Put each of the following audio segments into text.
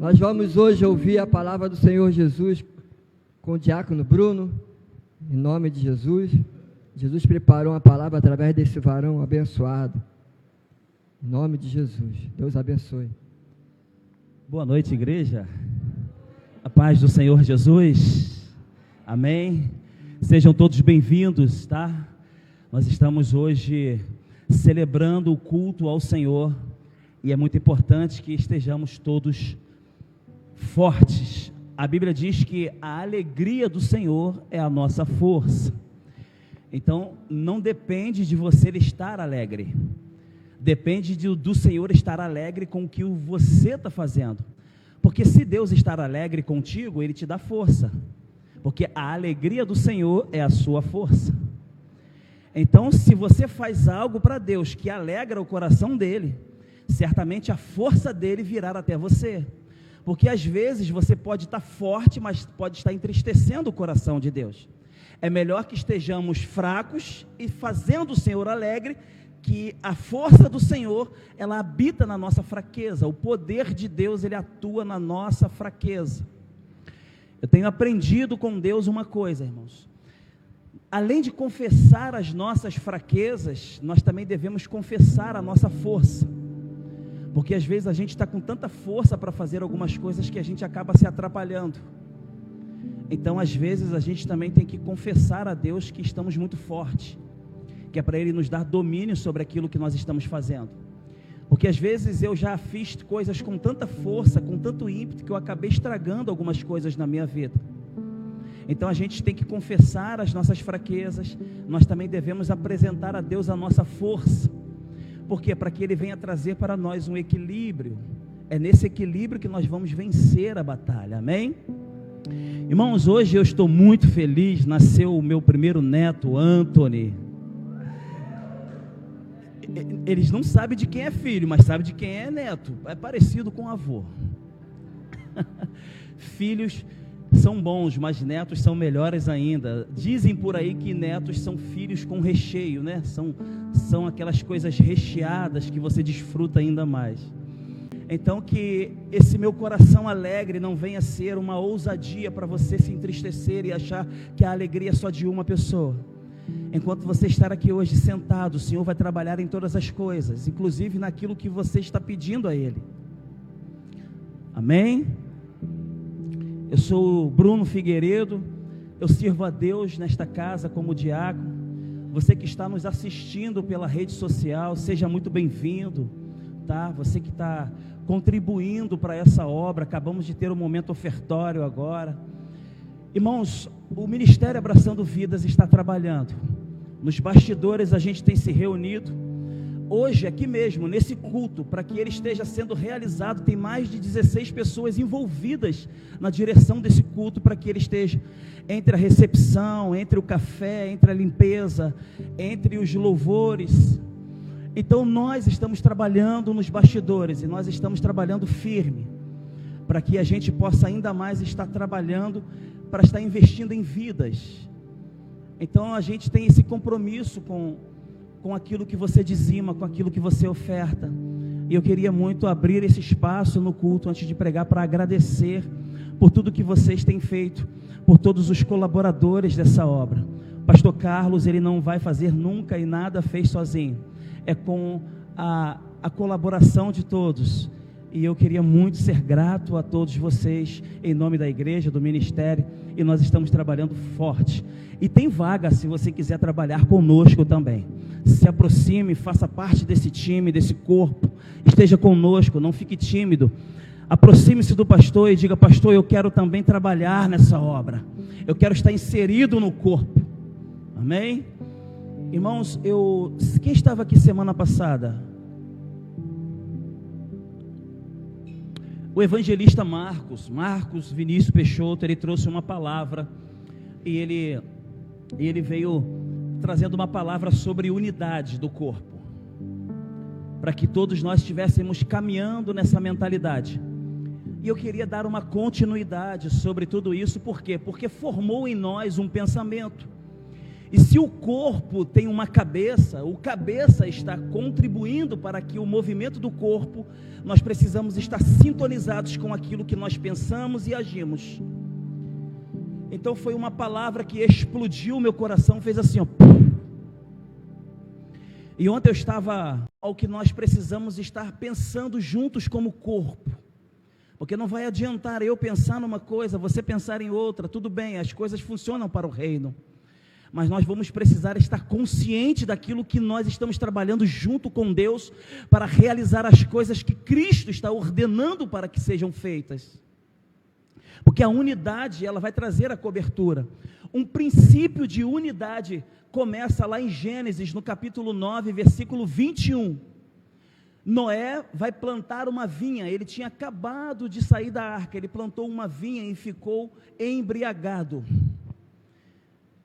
Nós vamos hoje ouvir a palavra do Senhor Jesus com o diácono Bruno, em nome de Jesus. Jesus preparou uma palavra através desse varão abençoado, em nome de Jesus. Deus abençoe. Boa noite, igreja. A paz do Senhor Jesus. Amém. Sejam todos bem-vindos, tá? Nós estamos hoje celebrando o culto ao Senhor e é muito importante que estejamos todos fortes. A Bíblia diz que a alegria do Senhor é a nossa força. Então, não depende de você estar alegre. Depende do Senhor estar alegre com o que você está fazendo. Porque se Deus estar alegre contigo, Ele te dá força. Porque a alegria do Senhor é a sua força. Então, se você faz algo para Deus que alegra o coração dEle, certamente a força dEle virá até você. Porque às vezes você pode estar forte, mas pode estar entristecendo o coração de Deus. É melhor que estejamos fracos e fazendo o Senhor alegre, que a força do Senhor, ela habita na nossa fraqueza. O poder de Deus, Ele atua na nossa fraqueza. Eu tenho aprendido com Deus uma coisa, irmãos. Além de confessar as nossas fraquezas, nós também devemos confessar a nossa força. Porque às vezes a gente está com tanta força para fazer algumas coisas que a gente acaba se atrapalhando. Então às vezes a gente também tem que confessar a Deus que estamos muito fortes, que é para Ele nos dar domínio sobre aquilo que nós estamos fazendo. Porque às vezes eu já fiz coisas com tanta força, com tanto ímpeto, que eu acabei estragando algumas coisas na minha vida. Então a gente tem que confessar as nossas fraquezas, nós também devemos apresentar a Deus a nossa força. Por quê? Para que Ele venha trazer para nós um equilíbrio. É nesse equilíbrio que nós vamos vencer a batalha, amém? Irmãos, hoje eu estou muito feliz, nasceu o meu primeiro neto, Anthony. Eles não sabem de quem é filho, mas sabem de quem é neto. É parecido com avô. Filhos são bons, mas netos são melhores ainda. Dizem por aí que netos são filhos com recheio, né? São aquelas coisas recheadas que você desfruta ainda mais. Então que esse meu coração alegre não venha ser uma ousadia para você se entristecer e achar que a alegria é só de uma pessoa. Enquanto você estar aqui hoje sentado, o Senhor vai trabalhar em todas as coisas, inclusive naquilo que você está pedindo a Ele. Amém? Eu sou o Bruno Figueiredo, eu sirvo a Deus nesta casa como diácono. Você que está nos assistindo pela rede social, seja muito bem-vindo, tá? Você que está contribuindo para essa obra, acabamos de ter um momento ofertório agora. Irmãos, o Ministério Abraçando Vidas está trabalhando. Nos bastidores a gente tem se reunido. Hoje, aqui mesmo, nesse culto, para que ele esteja sendo realizado, tem mais de 16 pessoas envolvidas na direção desse culto, para que ele esteja entre a recepção, entre o café, entre a limpeza, entre os louvores. Então nós estamos trabalhando nos bastidores, e nós estamos trabalhando firme, para que a gente possa ainda mais estar trabalhando, para estar investindo em vidas. Então a gente tem esse compromisso com aquilo que você dizima, com aquilo que você oferta. E eu queria muito abrir esse espaço no culto, antes de pregar, para agradecer por tudo que vocês têm feito, por todos os colaboradores dessa obra. Pastor Carlos, ele não vai fazer nunca e nada fez sozinho. É com a colaboração de todos. E eu queria muito ser grato a todos vocês, em nome da igreja, do ministério, e nós estamos trabalhando forte. E tem vaga se você quiser trabalhar conosco também. Se aproxime, faça parte desse time, desse corpo, esteja conosco, não fique tímido. Aproxime-se do pastor e diga: pastor, eu quero também trabalhar nessa obra, eu quero estar inserido no corpo, amém? Irmãos, quem estava aqui semana passada? O evangelista Marcos Vinícius Peixoto, ele trouxe uma palavra, e ele veio trazendo uma palavra sobre unidade do corpo, para que todos nós estivéssemos caminhando nessa mentalidade. E eu queria dar uma continuidade sobre tudo isso. Por quê? Porque formou em nós um pensamento. E se o corpo tem uma cabeça, o cabeça está contribuindo para que o movimento do corpo, nós precisamos estar sintonizados com aquilo que nós pensamos e agimos. Então foi uma palavra que explodiu o meu coração, fez assim, ó. E ontem eu estava ao que nós precisamos estar pensando juntos como corpo. Porque não vai adiantar eu pensar numa coisa, você pensar em outra, tudo bem, as coisas funcionam para o reino. Mas nós vamos precisar estar consciente daquilo que nós estamos trabalhando junto com Deus para realizar as coisas que Cristo está ordenando para que sejam feitas. Porque a unidade, ela vai trazer a cobertura. Um princípio de unidade começa lá em Gênesis, no capítulo 9, versículo 21. Noé vai plantar uma vinha, ele tinha acabado de sair da arca, ele plantou uma vinha e ficou embriagado.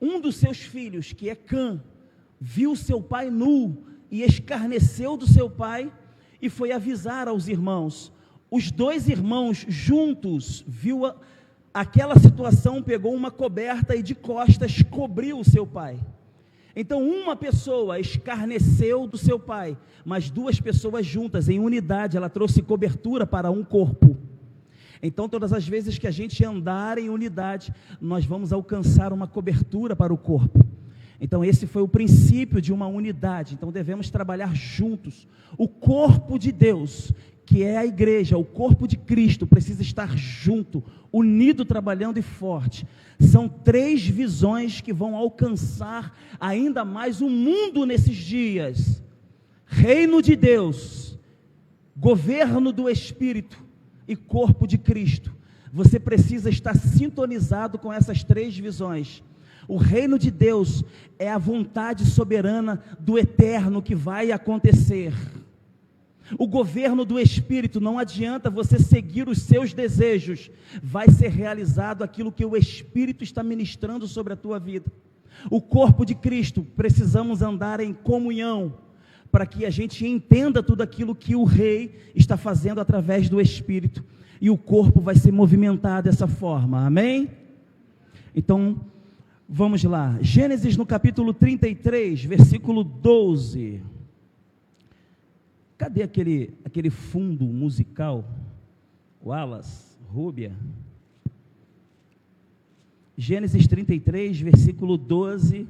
Um dos seus filhos, que é Cã, viu seu pai nu e escarneceu do seu pai e foi avisar aos irmãos. Os dois irmãos juntos viu aquela situação, pegou uma coberta e de costas cobriu o seu pai. Então uma pessoa escarneceu do seu pai, mas duas pessoas juntas, em unidade, ela trouxe cobertura para um corpo. Então todas as vezes que a gente andar em unidade, nós vamos alcançar uma cobertura para o corpo. Então esse foi o princípio de uma unidade. Então devemos trabalhar juntos. O corpo de Deus, que é a igreja, o corpo de Cristo, precisa estar junto, unido, trabalhando e forte. São 3 visões que vão alcançar ainda mais o mundo nesses dias: reino de Deus, governo do Espírito e corpo de Cristo. Você precisa estar sintonizado com essas 3 visões. O reino de Deus é a vontade soberana do eterno que vai acontecer. O governo do Espírito, não adianta você seguir os seus desejos, vai ser realizado aquilo que o Espírito está ministrando sobre a tua vida. O corpo de Cristo, precisamos andar em comunhão, para que a gente entenda tudo aquilo que o Rei está fazendo através do Espírito, e o corpo vai ser movimentado dessa forma, amém? Então, vamos lá, Gênesis no capítulo 33, versículo 12, cadê aquele fundo musical, Wallace, Rúbia? Gênesis 33, versículo 12,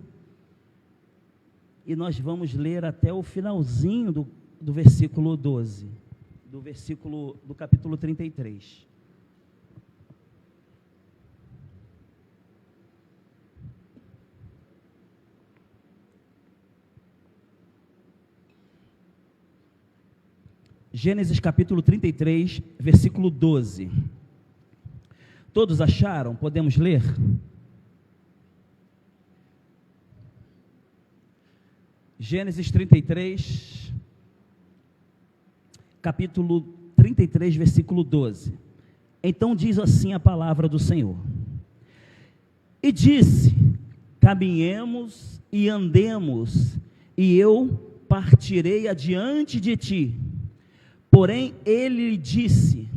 e nós vamos ler até o finalzinho do versículo 12, do capítulo 33. Gênesis capítulo 33, versículo 12. Todos acharam? Podemos ler? Gênesis 33, capítulo 33, versículo 12. Então diz assim a palavra do Senhor: e disse, caminhemos e andemos, e eu partirei adiante de ti. Porém ele lhe disse,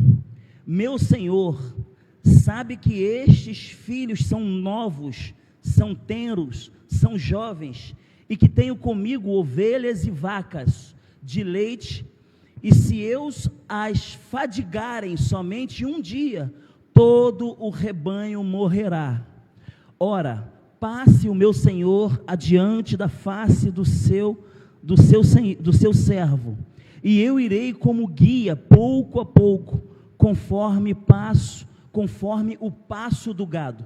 meu Senhor, sabe que estes filhos são novos, são tenros, são jovens, e que tenho comigo ovelhas e vacas de leite, e se eu as fadigarem somente um dia, todo o rebanho morrerá. Ora, passe o meu Senhor adiante da face do seu servo, e eu irei como guia, pouco a pouco, conforme o passo do gado,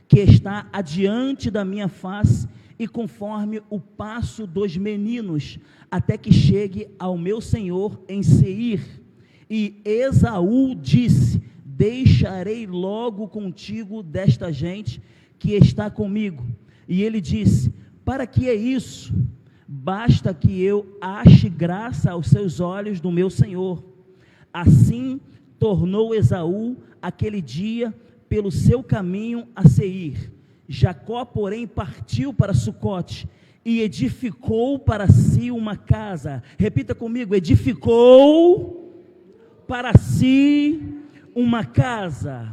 que está adiante da minha face, e conforme o passo dos meninos, até que chegue ao meu Senhor em Seir. E Esaú disse, deixarei logo contigo desta gente que está comigo. E ele disse, para que é isso? Basta que eu ache graça aos seus olhos do meu Senhor. Assim tornou Esaú aquele dia pelo seu caminho a Seir. Jacó, porém, partiu para Sucote e edificou para si uma casa. Repita comigo, edificou para si uma casa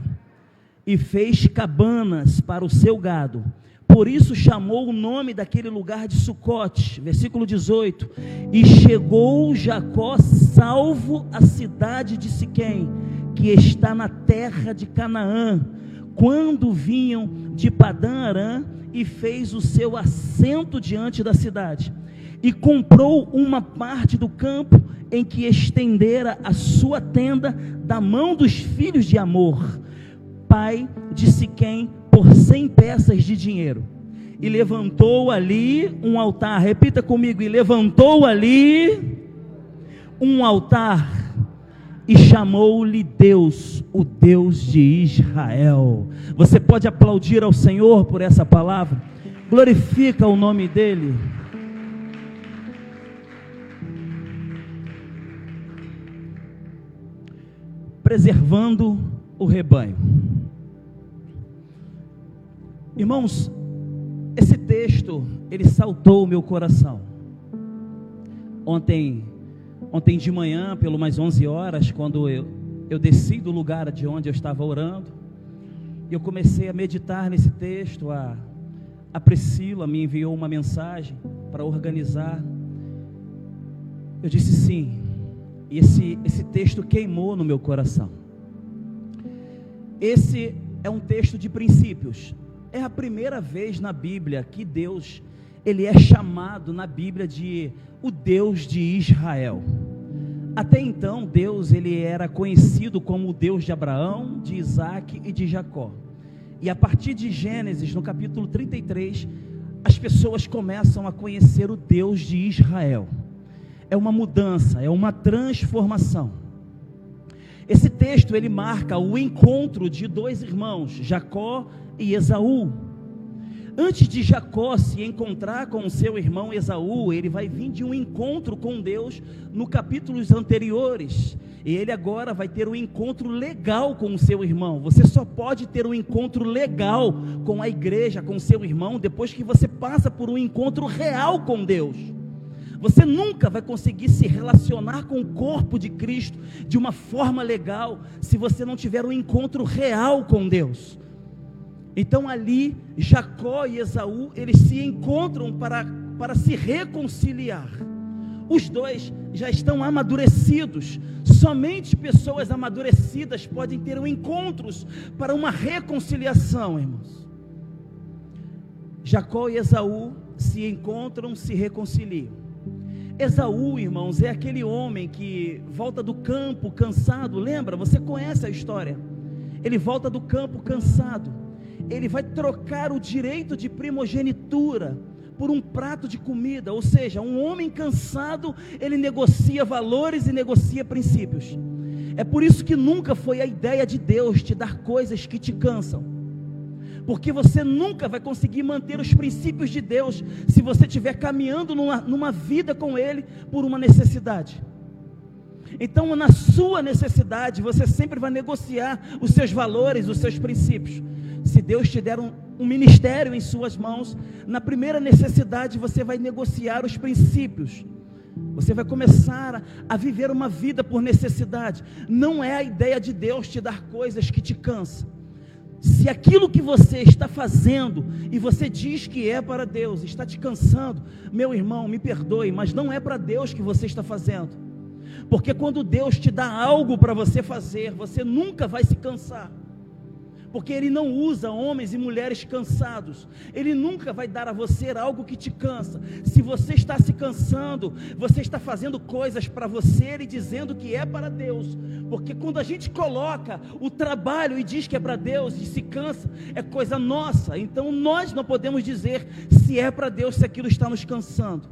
e fez cabanas para o seu gado, Por isso chamou o nome daquele lugar de Sucote. Versículo 18: e chegou Jacó salvo à cidade de Siquém, que está na terra de Canaã, quando vinham de Padã Arã, e fez o seu assento diante da cidade, e comprou uma parte do campo em que estendera a sua tenda da mão dos filhos de Amor, pai de Siquém, por 100 peças de dinheiro, e levantou ali um altar. Repita comigo: e levantou ali um altar, e chamou-lhe Deus, o Deus de Israel. Você pode aplaudir ao Senhor por essa palavra? Glorifica o nome dEle. Preservando o rebanho. Irmãos, esse texto, ele saltou o meu coração. Ontem de manhã, pelo mais 11 horas, quando eu desci do lugar de onde eu estava orando, eu comecei a meditar nesse texto. A Priscila me enviou uma mensagem para organizar. Eu disse sim, e esse texto queimou no meu coração. Esse é um texto de princípios. É a primeira vez na Bíblia que Deus, ele é chamado na Bíblia de o Deus de Israel. Até então, Deus, ele era conhecido como o Deus de Abraão, de Isaac e de Jacó. E a partir de Gênesis, no capítulo 33, as pessoas começam a conhecer o Deus de Israel. É uma mudança, é uma transformação. Esse texto, ele marca o encontro de dois irmãos, Jacó e Esaú. Antes de Jacó se encontrar com o seu irmão Esaú, ele vai vir de um encontro com Deus no capítulos anteriores, e ele agora vai ter um encontro legal com o seu irmão. Você só pode ter um encontro legal com a igreja, com o seu irmão, depois que você passa por um encontro real com Deus. Você nunca vai conseguir se relacionar com o corpo de Cristo de uma forma legal, se você não tiver um encontro real com Deus. Então ali, Jacó e Esaú, eles se encontram para se reconciliar. Os dois já estão amadurecidos. Somente pessoas amadurecidas podem ter encontros para uma reconciliação, irmãos. Jacó e Esaú se encontram, se reconciliam. Esaú, irmãos, é aquele homem que volta do campo cansado. Lembra? Você conhece a história. Ele volta do campo cansado. Ele vai trocar o direito de primogenitura por um prato de comida. Ou seja, um homem cansado, ele negocia valores e negocia princípios. É por isso que nunca foi a ideia de Deus te dar coisas que te cansam, porque você nunca vai conseguir manter os princípios de Deus se você estiver caminhando numa vida com Ele por uma necessidade. Então, na sua necessidade, você sempre vai negociar os seus valores, os seus princípios. Se Deus te der um ministério em suas mãos, na primeira necessidade você vai negociar os princípios. Você vai começar a viver uma vida por necessidade. Não é a ideia de Deus te dar coisas que te cansam. Se aquilo que você está fazendo e você diz que é para Deus está te cansando, meu irmão, me perdoe, mas não é para Deus que você está fazendo. Porque quando Deus te dá algo para você fazer, você nunca vai se cansar. Porque Ele não usa homens e mulheres cansados. Ele nunca vai dar a você algo que te cansa. Se você está se cansando, você está fazendo coisas para você e dizendo que é para Deus. Porque quando a gente coloca o trabalho e diz que é para Deus e se cansa, é coisa nossa. Então nós não podemos dizer se é para Deus, se aquilo está nos cansando.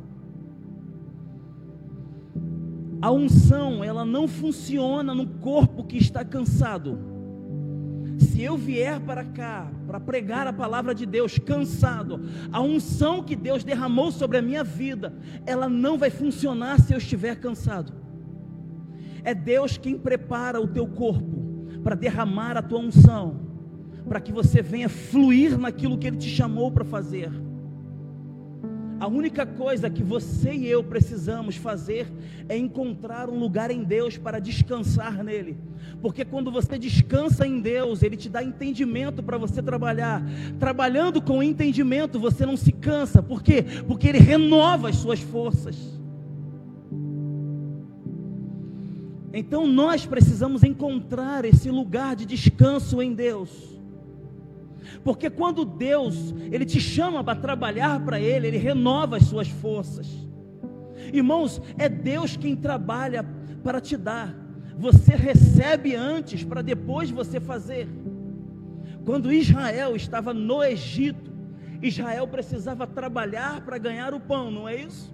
A unção, ela não funciona no corpo que está cansado. Se eu vier para cá, para pregar a palavra de Deus cansado, a unção que Deus derramou sobre a minha vida, ela não vai funcionar se eu estiver cansado. É Deus quem prepara o teu corpo para derramar a tua unção, para que você venha fluir naquilo que Ele te chamou para fazer. A única coisa que você e eu precisamos fazer é encontrar um lugar em Deus para descansar nele. Porque quando você descansa em Deus, Ele te dá entendimento para você trabalhar. Trabalhando com entendimento, você não se cansa. Por quê? Porque Ele renova as suas forças. Então nós precisamos encontrar esse lugar de descanso em Deus. Porque quando Deus, Ele te chama para trabalhar para Ele, Ele renova as suas forças. Irmãos, é Deus quem trabalha para te dar. Você recebe antes, para depois você fazer. Quando Israel estava no Egito, Israel precisava trabalhar para ganhar o pão, não é isso?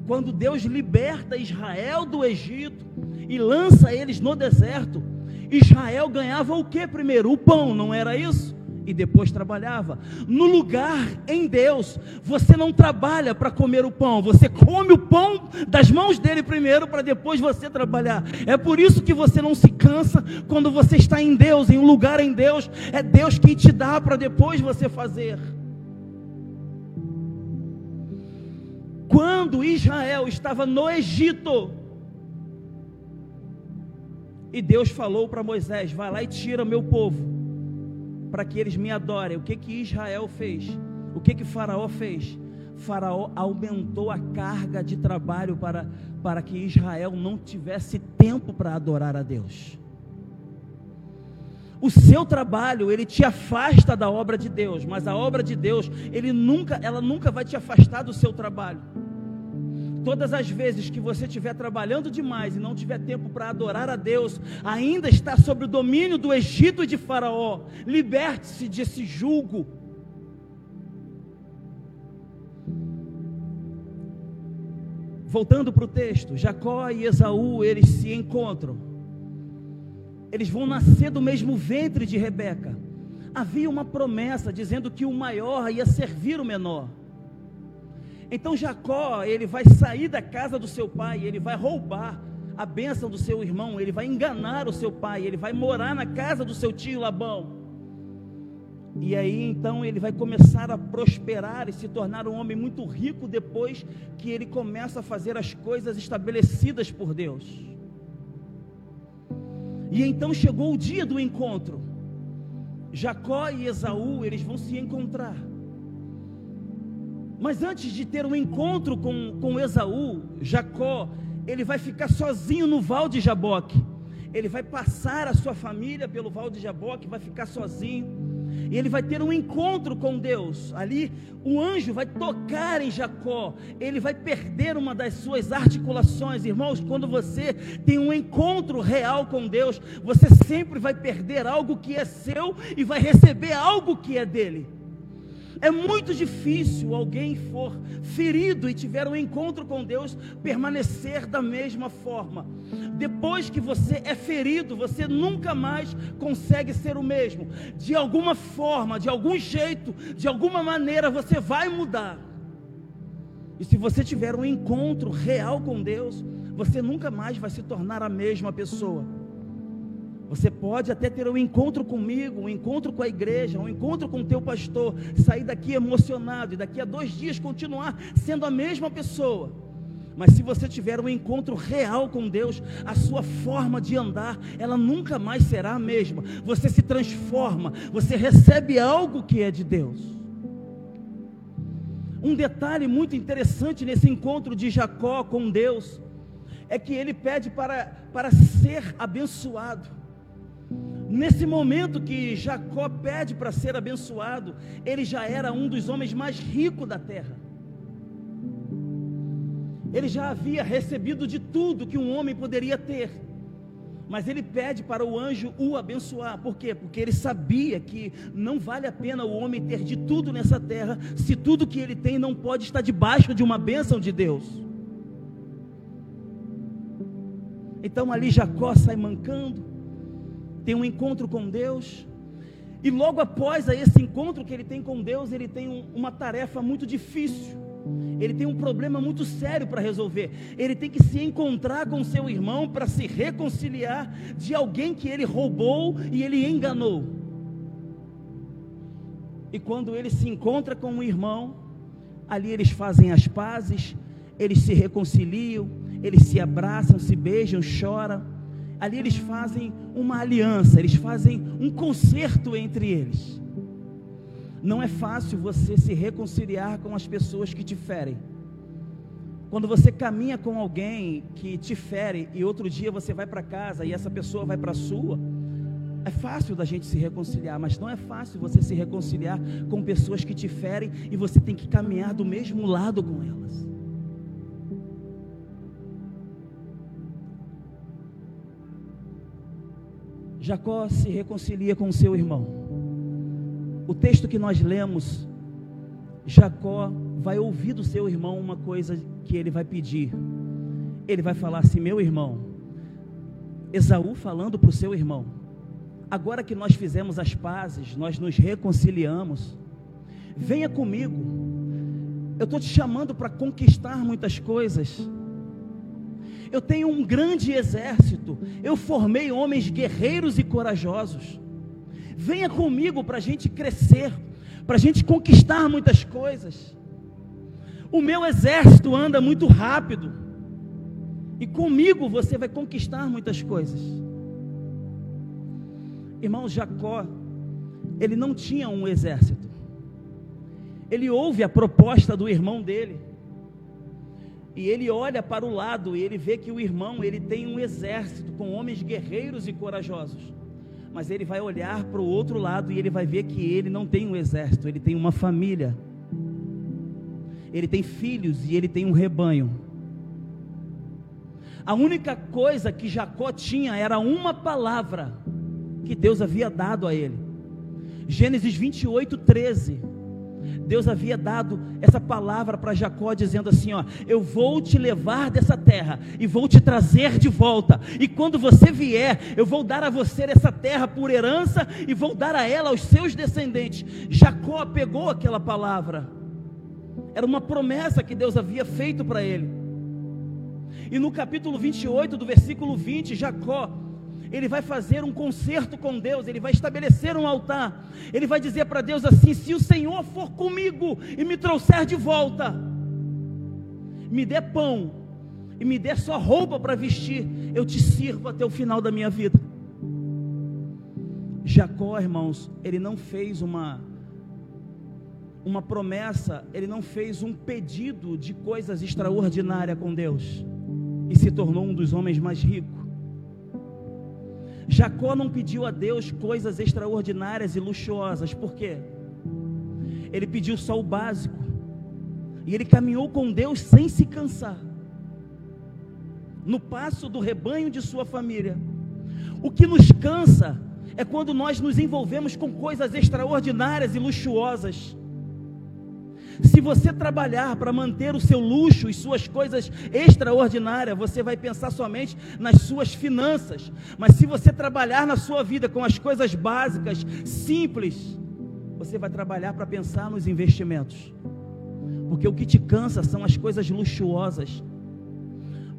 Quando Deus liberta Israel do Egito e lança eles no deserto, Israel ganhava o que primeiro? O pão, não era isso? E depois trabalhava. No lugar em Deus, você não trabalha para comer o pão, você come o pão das mãos dele primeiro, para depois você trabalhar. É por isso que você não se cansa quando você está em Deus, em um lugar em Deus. É Deus quem te dá para depois você fazer. Quando Israel estava no Egito, e Deus falou para Moisés: vai lá e tira meu povo, para que eles me adorem. O que Israel fez? O que Faraó fez? Faraó aumentou a carga de trabalho para que Israel não tivesse tempo para adorar a Deus. O seu trabalho, ele te afasta da obra de Deus, mas a obra de Deus, ela nunca vai te afastar do seu trabalho. Todas as vezes que você estiver trabalhando demais e não tiver tempo para adorar a Deus, ainda está sob o domínio do Egito e de Faraó. Liberte-se desse jugo. Voltando para o texto, Jacó e Esaú, eles se encontram. Eles vão nascer do mesmo ventre de Rebeca. Havia uma promessa dizendo que o maior ia servir o menor. Então Jacó, ele vai sair da casa do seu pai, ele vai roubar a bênção do seu irmão, ele vai enganar o seu pai, ele vai morar na casa do seu tio Labão. E aí então ele vai começar a prosperar e se tornar um homem muito rico depois que ele começa a fazer as coisas estabelecidas por Deus. E então chegou o dia do encontro. Jacó e Esaú, eles vão se encontrar. Mas antes de ter um encontro com Esaú, Jacó, ele vai ficar sozinho no Val de Jaboque. Ele vai passar a sua família pelo Val de Jaboque, vai ficar sozinho. E ele vai ter um encontro com Deus. Ali o anjo vai tocar em Jacó. Ele vai perder uma das suas articulações. Irmãos, quando você tem um encontro real com Deus, você sempre vai perder algo que é seu e vai receber algo que é dele. É muito difícil alguém for ferido e tiver um encontro com Deus permanecer da mesma forma. Depois que você é ferido, você nunca mais consegue ser o mesmo. De alguma forma, de algum jeito, de alguma maneira você vai mudar. E se você tiver um encontro real com Deus, você nunca mais vai se tornar a mesma pessoa. Você pode até ter um encontro comigo, um encontro com a igreja, um encontro com o teu pastor, sair daqui emocionado e daqui a 2 dias continuar sendo a mesma pessoa. Mas se você tiver um encontro real com Deus, a sua forma de andar, ela nunca mais será a mesma. Você se transforma, você recebe algo que é de Deus. Um detalhe muito interessante nesse encontro de Jacó com Deus, é que ele pede para ser abençoado. Nesse momento que Jacó pede para ser abençoado, ele já era um dos homens mais ricos da terra. Ele já havia recebido de tudo que um homem poderia ter. Mas ele pede para o anjo o abençoar. Por quê? Porque ele sabia que não vale a pena o homem ter de tudo nessa terra, se tudo que ele tem não pode estar debaixo de uma bênção de Deus. Então ali Jacó sai mancando, tem um encontro com Deus, e logo após esse encontro que ele tem com Deus, ele tem uma tarefa muito difícil, ele tem um problema muito sério para resolver. Ele tem que se encontrar com seu irmão para se reconciliar de alguém que ele roubou e ele enganou. E quando ele se encontra com um irmão, ali eles fazem as pazes, eles se reconciliam, eles se abraçam, se beijam, choram. Ali eles fazem uma aliança, eles fazem um concerto entre eles. Não é fácil você se reconciliar com as pessoas que te ferem. Quando você caminha com alguém que te fere e outro dia você vai para casa e essa pessoa vai para a sua, é fácil da gente se reconciliar, mas não é fácil você se reconciliar com pessoas que te ferem e você tem que caminhar do mesmo lado com elas. Jacó se reconcilia com seu irmão. O texto que nós lemos, Jacó vai ouvir do seu irmão uma coisa que ele vai pedir. Ele vai falar assim: meu irmão, Esaú falando para o seu irmão, agora que nós fizemos as pazes, nós nos reconciliamos, venha comigo, eu estou te chamando para conquistar muitas coisas. Eu tenho um grande exército, eu formei homens guerreiros e corajosos. Venha comigo para a gente crescer, para a gente conquistar muitas coisas. O meu exército anda muito rápido, e comigo você vai conquistar muitas coisas. Irmão, Jacó, ele não tinha um exército. Ele ouve a proposta do irmão dele, e ele olha para o lado, e ele vê que o irmão, ele tem um exército com homens guerreiros e corajosos. Mas ele vai olhar para o outro lado e ele vai ver que ele não tem um exército, ele tem uma família. Ele tem filhos e ele tem um rebanho. A única coisa que Jacó tinha era uma palavra que Deus havia dado a ele. Gênesis 28:13. Deus havia dado essa palavra para Jacó, dizendo assim: ó, eu vou te levar dessa terra e vou te trazer de volta, e quando você vier, eu vou dar a você essa terra por herança e vou dar a ela aos seus descendentes. Jacó pegou aquela palavra, era uma promessa que Deus havia feito para ele. E no capítulo 28, do versículo 20, Jacó, ele vai fazer um concerto com Deus, ele vai estabelecer um altar, ele vai dizer para Deus assim: se o Senhor for comigo e me trouxer de volta, me dê pão e me dê só roupa para vestir, eu te sirvo até o final da minha vida. Jacó, irmãos, ele não fez uma promessa, ele não fez um pedido de coisas extraordinárias com Deus, e se tornou um dos homens mais ricos. Jacó não pediu a Deus coisas extraordinárias e luxuosas. Por quê? Ele pediu só o básico, e ele caminhou com Deus sem se cansar, no passo do rebanho de sua família. O que nos cansa é quando nós nos envolvemos com coisas extraordinárias e luxuosas. Se você trabalhar para manter o seu luxo e suas coisas extraordinárias, você vai pensar somente nas suas finanças. Mas se você trabalhar na sua vida com as coisas básicas, simples, você vai trabalhar para pensar nos investimentos. Porque o que te cansa são as coisas luxuosas.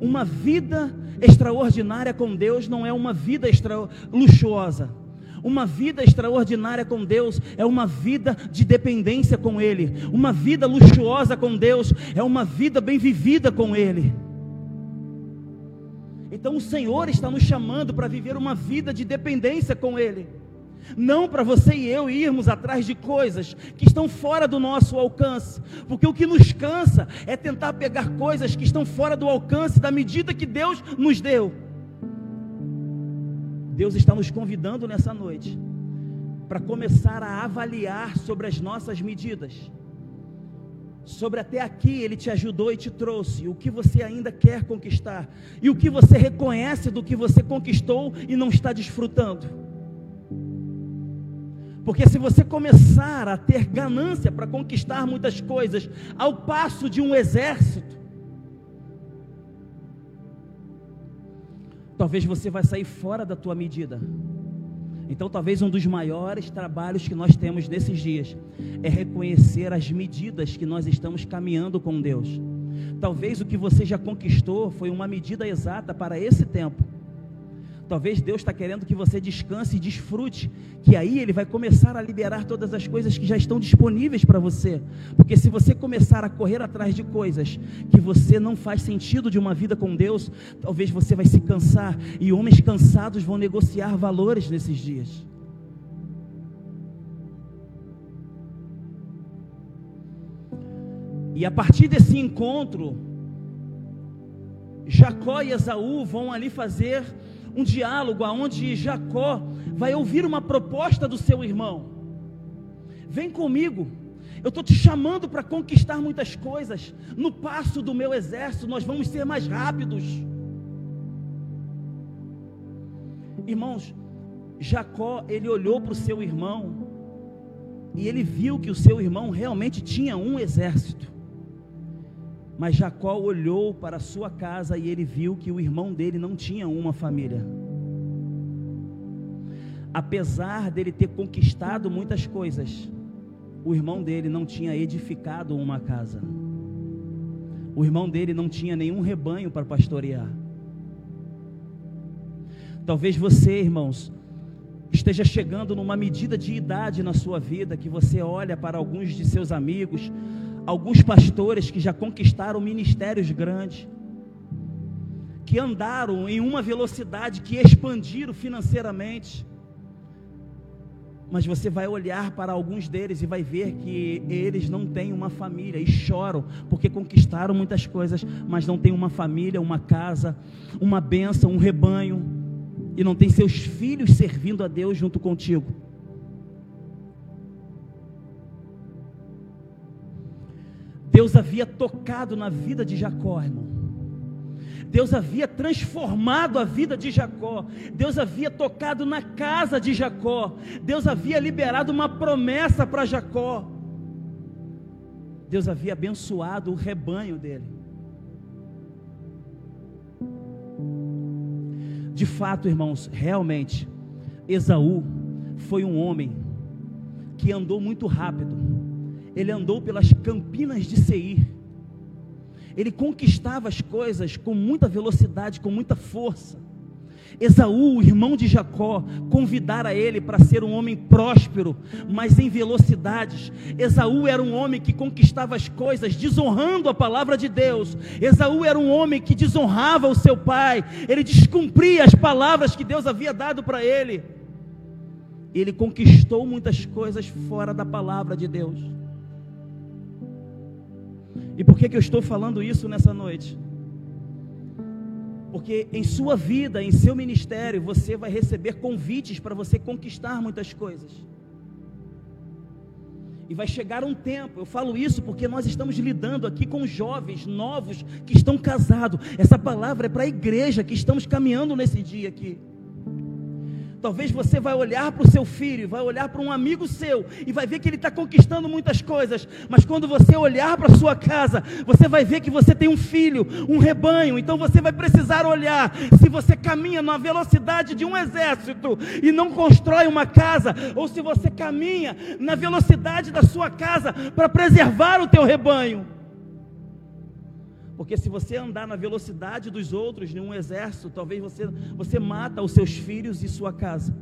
Uma vida extraordinária com Deus não é uma vida luxuosa. Uma vida extraordinária com Deus é uma vida de dependência com Ele. Uma vida luxuosa com Deus é uma vida bem vivida com Ele. Então o Senhor está nos chamando para viver uma vida de dependência com Ele. Não para você e eu irmos atrás de coisas que estão fora do nosso alcance. Porque o que nos cansa é tentar pegar coisas que estão fora do alcance da medida que Deus nos deu. Deus está nos convidando nessa noite para começar a avaliar sobre as nossas medidas, sobre até aqui Ele te ajudou e te trouxe, o que você ainda quer conquistar, e o que você reconhece do que você conquistou e não está desfrutando. Porque se você começar a ter ganância para conquistar muitas coisas, ao passo de um exército, talvez você vai sair fora da tua medida. Então talvez um dos maiores trabalhos que nós temos nesses dias é reconhecer as medidas que nós estamos caminhando com Deus. Talvez o que você já conquistou foi uma medida exata para esse tempo. Talvez Deus está querendo que você descanse e desfrute, que aí Ele vai começar a liberar todas as coisas que já estão disponíveis para você. Porque se você começar a correr atrás de coisas que você não faz sentido de uma vida com Deus, talvez você vai se cansar, e homens cansados vão negociar valores nesses dias. E a partir desse encontro, Jacó e Esaú vão ali fazer um diálogo, onde Jacó vai ouvir uma proposta do seu irmão. Vem comigo, eu estou te chamando para conquistar muitas coisas. No passo do meu exército nós vamos ser mais rápidos. Irmãos, Jacó, ele olhou para o seu irmão e ele viu que o seu irmão realmente tinha um exército. Mas Jacó olhou para a sua casa e ele viu que o irmão dele não tinha uma família. Apesar dele ter conquistado muitas coisas, o irmão dele não tinha edificado uma casa. O irmão dele não tinha nenhum rebanho para pastorear. Talvez você, irmãos, esteja chegando numa medida de idade na sua vida que você olha para alguns de seus amigos, alguns pastores que já conquistaram ministérios grandes, que andaram em uma velocidade, que expandiram financeiramente, mas você vai olhar para alguns deles e vai ver que eles não têm uma família, e choram, porque conquistaram muitas coisas, mas não têm uma família, uma casa, uma bênção, um rebanho, e não tem seus filhos servindo a Deus junto contigo. Deus havia tocado na vida de Jacó, irmão. Deus havia transformado a vida de Jacó. Deus havia tocado na casa de Jacó. Deus havia liberado uma promessa para Jacó. Deus havia abençoado o rebanho dele. De fato, irmãos, realmente, Esaú foi um homem que andou muito rápido. Ele andou pelas campinas de Seir. Ele conquistava as coisas com muita velocidade, com muita força. Esaú, o irmão de Jacó, convidara ele para ser um homem próspero, mas em velocidades. Esaú era um homem que conquistava as coisas, desonrando a palavra de Deus. Esaú era um homem que desonrava o seu pai. Ele descumpria as palavras que Deus havia dado para ele. Ele conquistou muitas coisas fora da palavra de Deus. E por que eu estou falando isso nessa noite? Porque em sua vida, em seu ministério, você vai receber convites para você conquistar muitas coisas. E vai chegar um tempo, eu falo isso porque nós estamos lidando aqui com jovens novos que estão casados. Essa palavra é para a igreja que estamos caminhando nesse dia aqui. Talvez você vai olhar para o seu filho, vai olhar para um amigo seu e vai ver que ele está conquistando muitas coisas, mas quando você olhar para a sua casa, você vai ver que você tem um filho, um rebanho. Então você vai precisar olhar se você caminha na velocidade de um exército e não constrói uma casa, ou se você caminha na velocidade da sua casa para preservar o teu rebanho. Porque se você andar na velocidade dos outros, em um exército, talvez você mata os seus filhos e sua casa.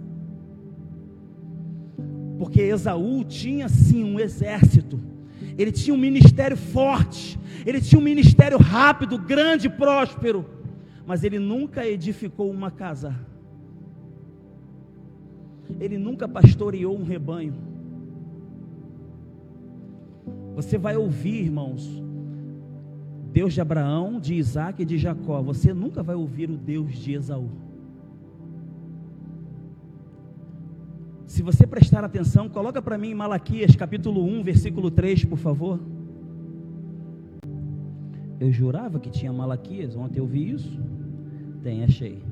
Porque Esaú tinha sim um exército, ele tinha um ministério forte, ele tinha um ministério rápido, grande, próspero, mas ele nunca edificou uma casa, ele nunca pastoreou um rebanho. Você vai ouvir, irmãos, Deus de Abraão, de Isaac e de Jacó. Você nunca vai ouvir o Deus de Esaú. Se você prestar atenção, coloca para mim em Malaquias capítulo 1, versículo 3, por favor. Eu jurava que tinha Malaquias, ontem eu vi isso. Tem, achei.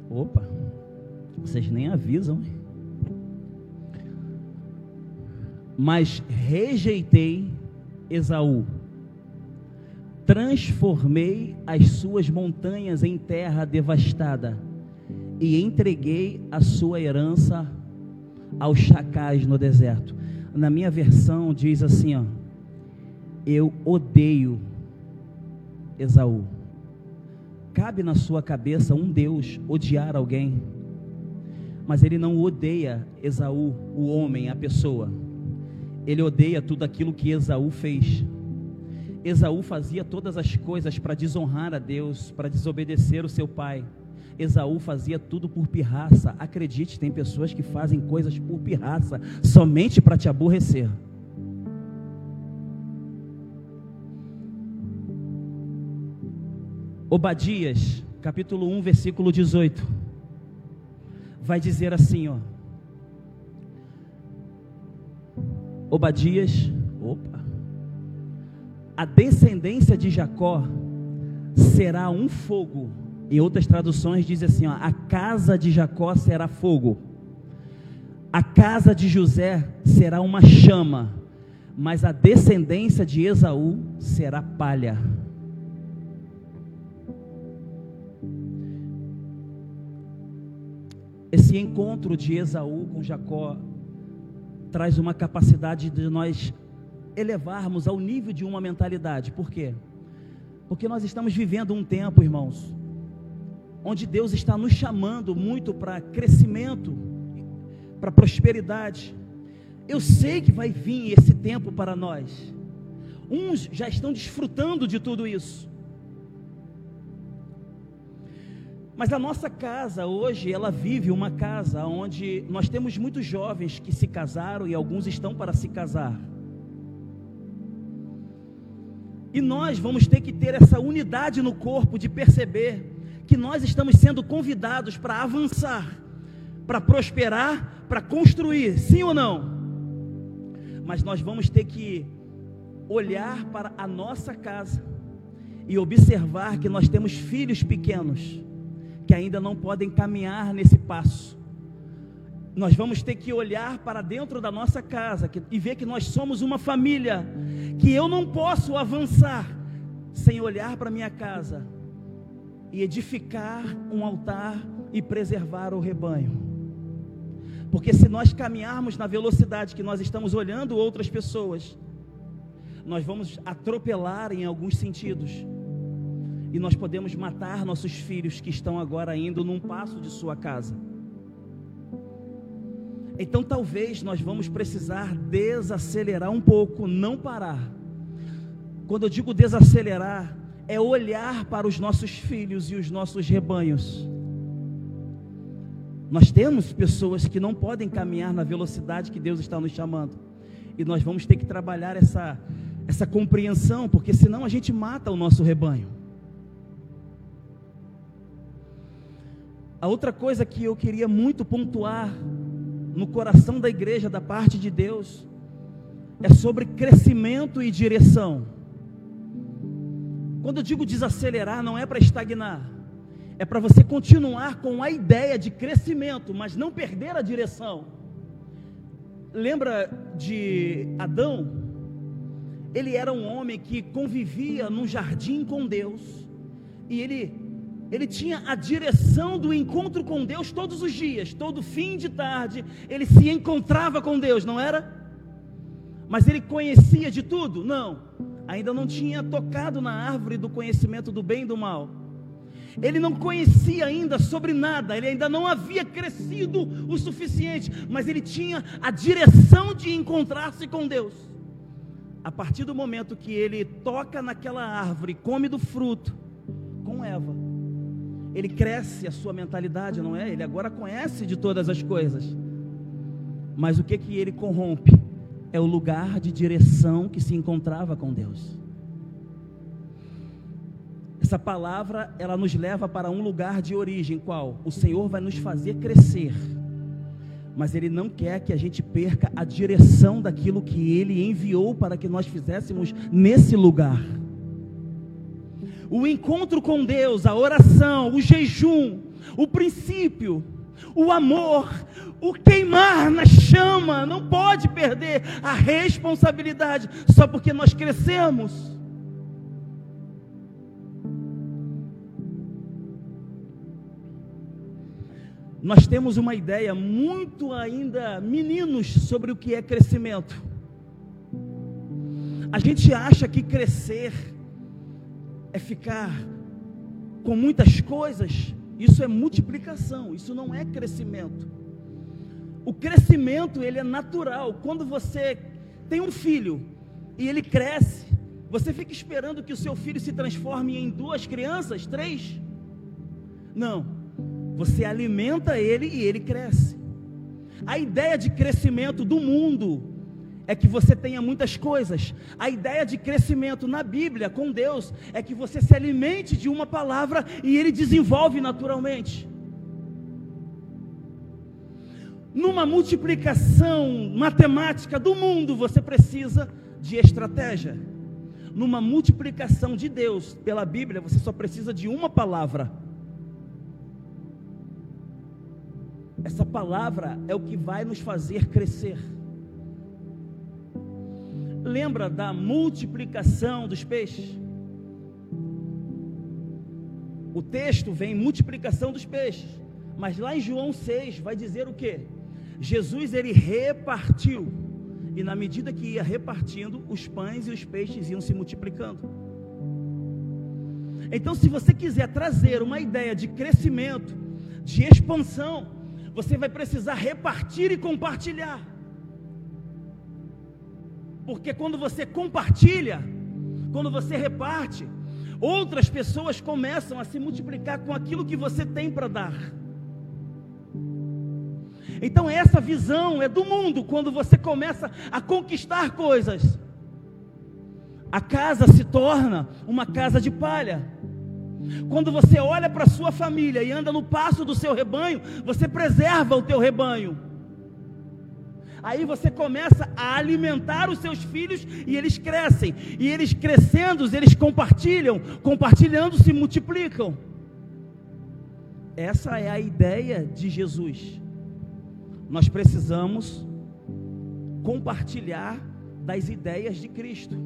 Opa, vocês nem avisam, hein? Mas rejeitei Esaú, transformei as suas montanhas em terra devastada e entreguei a sua herança aos chacais no deserto. Na minha versão diz assim, ó: eu odeio Esaú, cabe na sua cabeça um Deus odiar alguém, mas Ele não odeia Esaú, o homem, a pessoa. Ele odeia tudo aquilo que Esaú fez. Esaú fazia todas as coisas para desonrar a Deus, para desobedecer o seu pai. Esaú fazia tudo por pirraça. Acredite, tem pessoas que fazem coisas por pirraça, somente para te aborrecer. Obadias, capítulo 1, versículo 18, vai dizer assim, ó. Obadias, a descendência de Jacó será um fogo. Em outras traduções diz assim, ó, a casa de Jacó será fogo, a casa de José será uma chama, mas a descendência de Esaú será palha. Esse encontro de Esaú com Jacó traz uma capacidade de nós elevarmos ao nível de uma mentalidade. Por quê? Porque nós estamos vivendo um tempo, irmãos, onde Deus está nos chamando muito para crescimento, para prosperidade. Eu sei que vai vir esse tempo para nós. Uns já estão desfrutando de tudo isso. Mas a nossa casa hoje, ela vive uma casa onde nós temos muitos jovens que se casaram e alguns estão para se casar. E nós vamos ter que ter essa unidade no corpo de perceber que nós estamos sendo convidados para avançar, para prosperar, para construir, sim ou não? Mas nós vamos ter que olhar para a nossa casa e observar que nós temos filhos pequenos que ainda não podem caminhar nesse passo. Nós vamos ter que olhar para dentro da nossa casa e ver que nós somos uma família, que eu não posso avançar sem olhar para minha casa e edificar um altar e preservar o rebanho. Porque se nós caminharmos na velocidade que nós estamos olhando outras pessoas, nós vamos atropelar em alguns sentidos, e nós podemos matar nossos filhos que estão agora indo num passo de sua casa. Então talvez nós vamos precisar desacelerar um pouco, não parar. Quando eu digo desacelerar, é olhar para os nossos filhos e os nossos rebanhos. Nós temos pessoas que não podem caminhar na velocidade que Deus está nos chamando, e nós vamos ter que trabalhar essa compreensão, porque senão a gente mata o nosso rebanho. A outra coisa que eu queria muito pontuar no coração da igreja, da parte de Deus, é sobre crescimento e direção. Quando eu digo desacelerar, não é para estagnar, é para você continuar com a ideia de crescimento, mas não perder a direção. Lembra de Adão? Ele era um homem que convivia num jardim com Deus, e ele tinha a direção do encontro com Deus todos os dias, todo fim de tarde, ele se encontrava com Deus, não era? Mas ele conhecia de tudo? Não, ainda não tinha tocado na árvore do conhecimento do bem e do mal. Ele não conhecia ainda sobre nada, ele ainda não havia crescido o suficiente, mas ele tinha a direção de encontrar-se com Deus. A partir do momento que ele toca naquela árvore, come do fruto, com Eva, ele cresce a sua mentalidade, não é? Ele agora conhece de todas as coisas. Mas o que ele corrompe? É o lugar de direção que se encontrava com Deus. Essa palavra, ela nos leva para um lugar de origem, qual? O Senhor vai nos fazer crescer, mas Ele não quer que a gente perca a direção daquilo que Ele enviou para que nós fizéssemos nesse lugar. O encontro com Deus, a oração, o jejum, o princípio, o amor, o queimar na chama, não pode perder a responsabilidade só porque nós crescemos. Nós temos uma ideia muito ainda meninos sobre o que é crescimento. A gente acha que crescer é ficar com muitas coisas, isso é multiplicação, isso não é crescimento. O crescimento, ele é natural. Quando você tem um filho e ele cresce, você fica esperando que o seu filho se transforme em 2 crianças, 3? Não, você alimenta ele e ele cresce. A ideia de crescimento do mundo é que você tenha muitas coisas. A ideia de crescimento na Bíblia, com Deus, é que você se alimente de uma palavra e ele desenvolve naturalmente. Numa multiplicação matemática do mundo, você precisa de estratégia. Numa multiplicação de Deus, pela Bíblia, você só precisa de uma palavra. Essa palavra é o que vai nos fazer crescer. Lembra da multiplicação dos peixes? O texto vem multiplicação dos peixes, mas lá em João 6 vai dizer o quê? Jesus, ele repartiu, e na medida que ia repartindo, os pães e os peixes iam se multiplicando. Então, se você quiser trazer uma ideia de crescimento, de expansão, você vai precisar repartir e compartilhar. Porque quando você compartilha, quando você reparte, outras pessoas começam a se multiplicar com aquilo que você tem para dar. Então essa visão é do mundo. Quando você começa a conquistar coisas, a casa se torna uma casa de palha. Quando você olha para a sua família e anda no passo do seu rebanho, você preserva o teu rebanho. Aí você começa a alimentar os seus filhos e eles crescem. E eles crescendo, eles compartilham, compartilhando se multiplicam. Essa é a ideia de Jesus. Nós precisamos compartilhar das ideias de Cristo.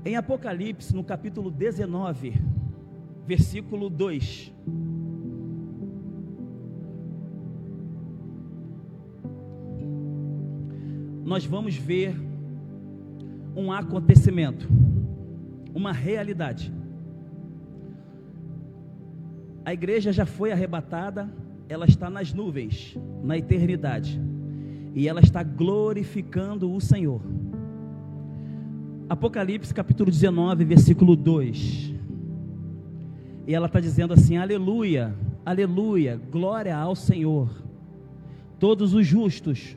Em Apocalipse, no capítulo 19, versículo 2, nós vamos ver um acontecimento, uma realidade. A igreja já foi arrebatada, ela está nas nuvens, na eternidade, e ela está glorificando o Senhor. Apocalipse capítulo 19, versículo 2, e ela está dizendo assim: aleluia, aleluia, glória ao Senhor, todos os justos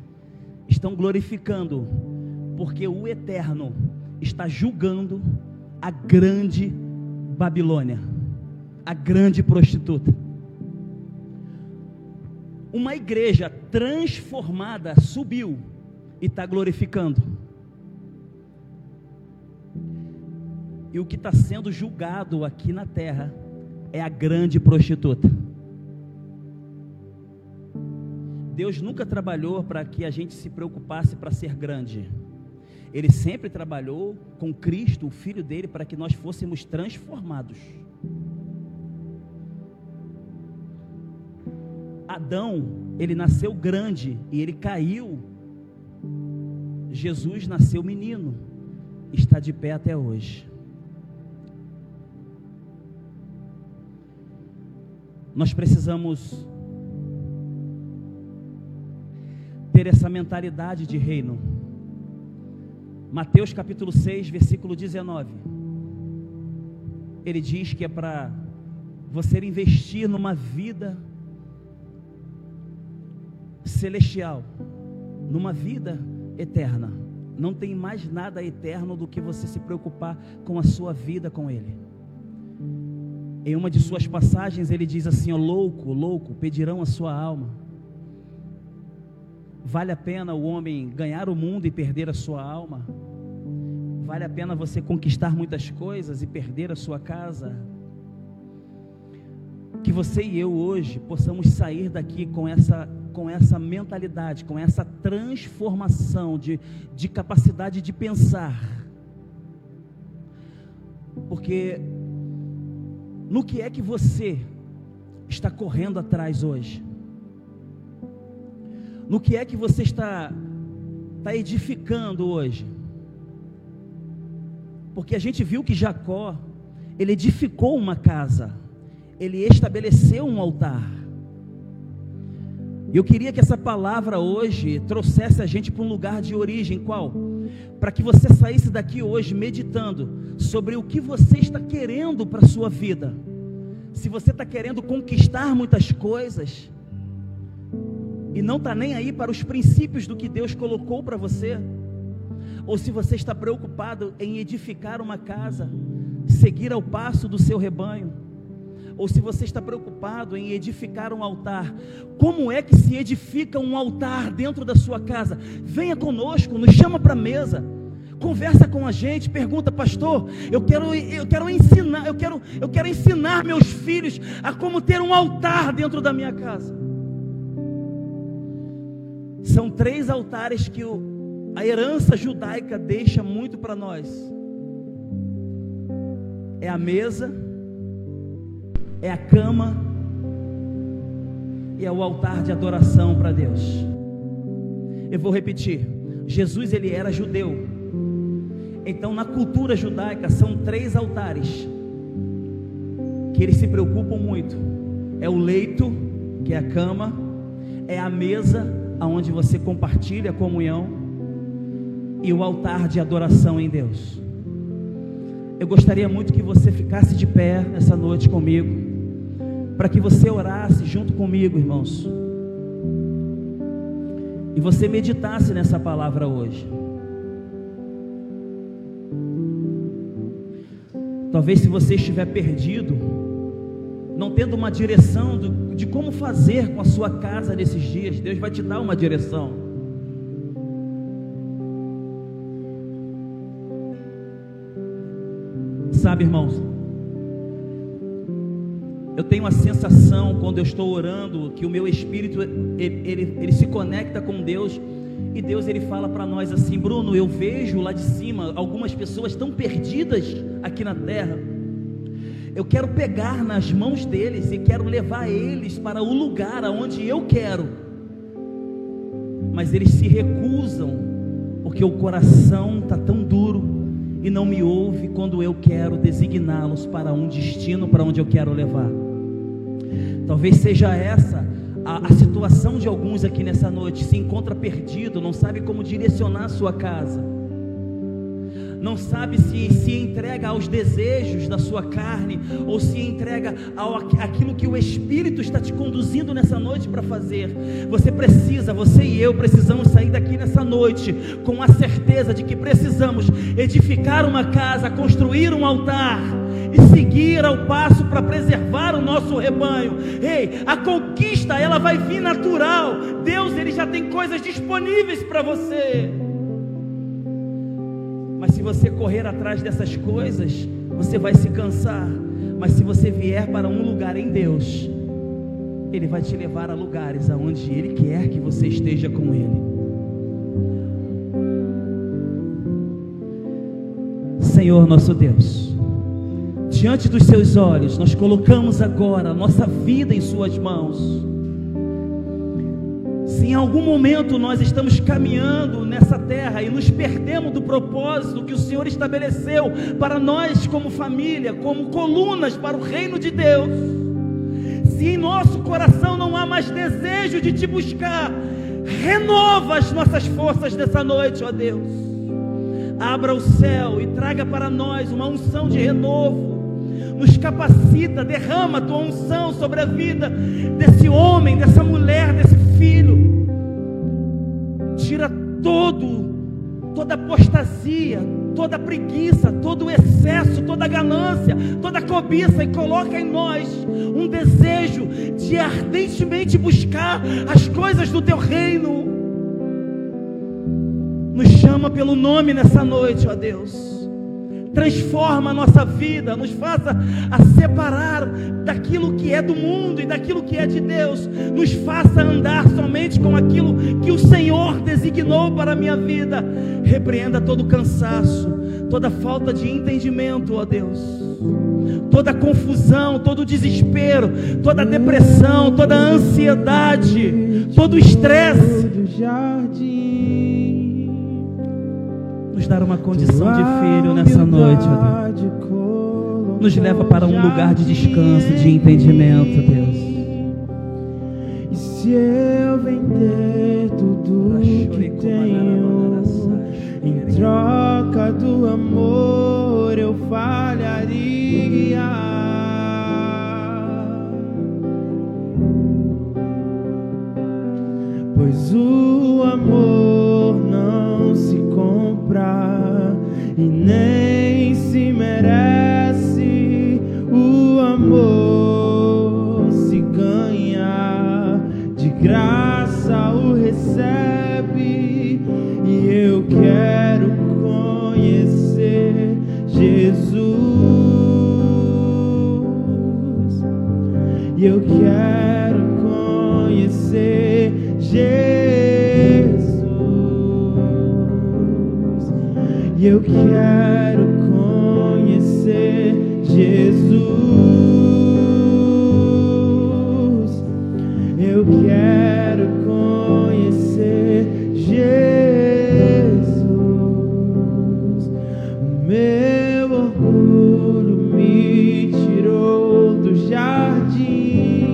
estão glorificando, porque o Eterno está julgando a grande Babilônia, a grande prostituta. Uma igreja transformada subiu e está glorificando. E o que está sendo julgado aqui na terra é a grande prostituta. Deus nunca trabalhou para que a gente se preocupasse para ser grande. Ele sempre trabalhou com Cristo, o Filho dele, para que nós fôssemos transformados. Adão, ele nasceu grande e ele caiu. Jesus nasceu menino, está de pé até hoje. Nós precisamos ter essa mentalidade de reino. Mateus capítulo 6, versículo 19, ele diz que é para você investir numa vida celestial, numa vida eterna. Não tem mais nada eterno do que você se preocupar com a sua vida com Ele. Em uma de suas passagens ele diz assim: ó, louco, louco, pedirão a sua alma. Vale a pena o homem ganhar o mundo e perder a sua alma? Vale a pena você conquistar muitas coisas e perder a sua casa? Que você e eu hoje possamos sair daqui com essa mentalidade, com essa transformação de capacidade de pensar. Porque no que é que você está correndo atrás hoje? No que é que você está edificando hoje? Porque a gente viu que Jacó, ele edificou uma casa, ele estabeleceu um altar. Eu queria que essa palavra hoje trouxesse a gente para um lugar de origem. Qual? Para que você saísse daqui hoje meditando sobre o que você está querendo para a sua vida. Se você está querendo conquistar muitas coisas e não está nem aí para os princípios do que Deus colocou para você, ou se você está preocupado em edificar uma casa, seguir ao passo do seu rebanho, ou se você está preocupado em edificar um altar. Como é que se edifica um altar dentro da sua casa? Venha conosco, nos chama para a mesa, conversa com a gente, pergunta: pastor, eu quero ensinar meus filhos a como ter um altar dentro da minha casa. São 3 altares que a herança judaica deixa muito para nós: é a mesa, é a cama e é o altar de adoração para Deus. Eu vou repetir: Jesus, ele era judeu, então na cultura judaica são 3 altares que eles se preocupam muito: é o leito, que é a cama, é a mesa, aonde você compartilha a comunhão, e o altar de adoração em Deus. Eu gostaria muito que você ficasse de pé nessa noite comigo, para que você orasse junto comigo, irmãos, e você meditasse nessa palavra hoje. Talvez, se você estiver perdido, não tendo uma direção de como fazer com a sua casa nesses dias, Deus vai te dar uma direção. Sabe, irmãos, eu tenho a sensação, quando eu estou orando, que o meu espírito ele se conecta com Deus, e Deus, ele fala para nós assim: Bruno, eu vejo lá de cima algumas pessoas tão perdidas aqui na terra. Eu quero pegar nas mãos deles e quero levar eles para o lugar aonde eu quero, mas eles se recusam, porque o coração está tão duro e não me ouve quando eu quero designá-los para um destino, para onde eu quero levar. Talvez seja essa a situação de alguns aqui nessa noite. Se encontra perdido, não sabe como direcionar a sua casa, não sabe se entrega aos desejos da sua carne, ou se entrega àquilo que o Espírito está te conduzindo nessa noite para fazer. Você e eu precisamos sair daqui nessa noite com a certeza de que precisamos edificar uma casa, construir um altar e seguir ao passo para preservar o nosso rebanho. Ei, a conquista, ela vai vir natural. Deus, ele já tem coisas disponíveis para você. Mas se você correr atrás dessas coisas, você vai se cansar. Mas se você vier para um lugar em Deus, Ele vai te levar a lugares aonde Ele quer que você esteja com Ele. Senhor nosso Deus, diante dos Seus olhos, nós colocamos agora a nossa vida em Suas mãos. Se em algum momento nós estamos caminhando nessa terra e nos perdemos do propósito que o Senhor estabeleceu para nós como família, como colunas para o reino de Deus, se em nosso coração não há mais desejo de Te buscar, renova as nossas forças nessa noite, ó Deus. Abra o céu e traga para nós uma unção de renovo. Nos capacita, derrama a Tua unção sobre a vida desse homem, dessa mulher, desse filho. Tira toda apostasia, toda preguiça, todo excesso, toda ganância, toda cobiça, e coloca em nós um desejo de ardentemente buscar as coisas do Teu reino. Nos chama pelo nome nessa noite, ó Deus. Transforma a nossa vida, nos faça a separar daquilo que é do mundo e daquilo que é de Deus. Nos faça andar somente com aquilo que o Senhor designou para a minha vida. Repreenda todo cansaço, toda falta de entendimento, ó Deus, toda confusão, todo desespero, toda depressão, toda ansiedade, todo estresse. nos dar uma condição de filho nessa noite, ó Deus. Nos leva para um lugar de descanso, de entendimento, Deus. E se eu vender tudo que tenho, em troca do amor eu falharia. Pois o amor não se compra e nem se merece. O amor se ganha, de graça o recebe. E eu quero conhecer Jesus. E eu quero conhecer Jesus. E eu quero conhecer Jesus. Eu quero conhecer Jesus. O meu orgulho me tirou do jardim,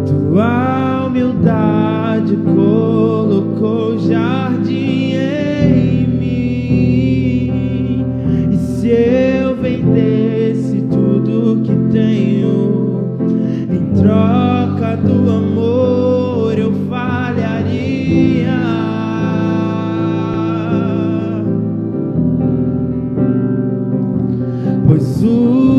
tua humildade colocou jardim em mim. E se eu vendesse tudo que tenho, em troca do amor eu falharia. Pois o